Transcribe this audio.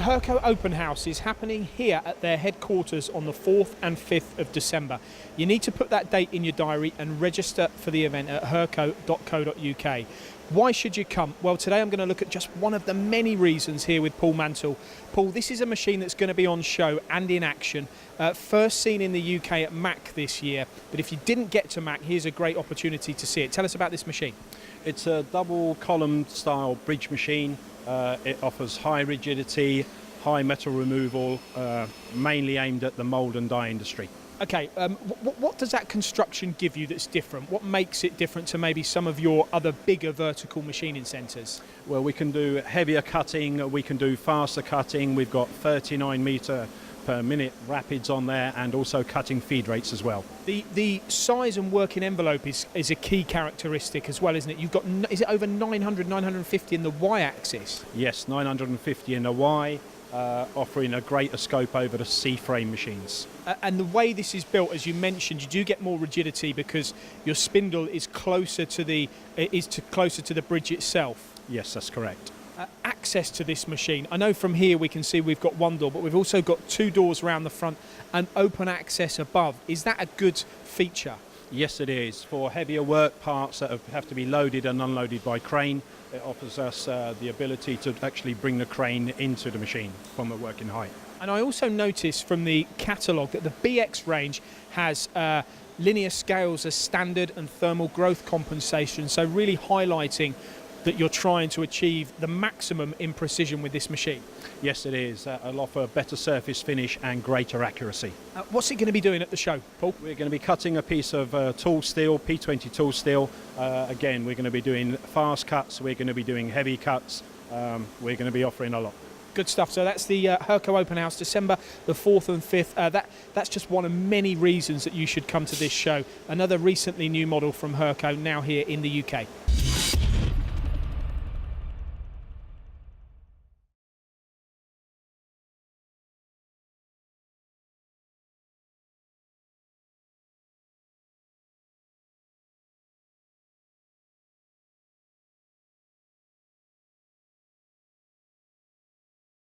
Hurco Open House is happening here at their headquarters on the 4th and 5th of December. You need to put that date in your diary and register for the event at hurco.co.uk. Why should you come? Well, today I'm going to look at just one of the many reasons here with Paul Mantle. Paul, this is a machine that's going to be on show and in action. First seen in the UK at MAC this year, but if you didn't get to MAC, here's a great opportunity to see it. Tell us about this machine. It's a double column style bridge machine. It offers high rigidity, high metal removal, mainly aimed at the mould and die industry. Okay, what does that construction give you that's different? What makes it different to maybe some of your other bigger vertical machining centres? Well, we can do heavier cutting, we can do faster cutting. We've got 39 metre per minute rapids on there, and also cutting feed rates as well. The size and working envelope is a key characteristic as well, isn't it? You've got, is it over 900, 950 in the Y-axis? Yes, 950 in the Y, offering a greater scope over the C-frame machines. And the way this is built, as you mentioned, you do get more rigidity because your spindle is closer to the bridge itself. Yes, that's correct. Access to this machine, I know from here we can see we've got one door, but we've also got two doors around the front and open access above. Is that a good feature? Yes, it is. For heavier work parts that have to be loaded and unloaded by crane, it offers us the ability to actually bring the crane into the machine from a working height. And I also noticed from the catalogue that the BX range has linear scales as standard and thermal growth compensation, so really highlighting that you're trying to achieve the maximum in precision with this machine. Yes, it is. It'll offer better surface finish and greater accuracy. What's it going to be doing at the show, Paul? We're going to be cutting a piece of tool steel, P20 tool steel. Again, we're going to be doing fast cuts, we're going to be doing heavy cuts. We're going to be offering a lot. Good stuff. So that's the Hurco Open House, December the 4th and 5th. That's just one of many reasons that you should come to this show. Another recently new model from Hurco, now here in the UK.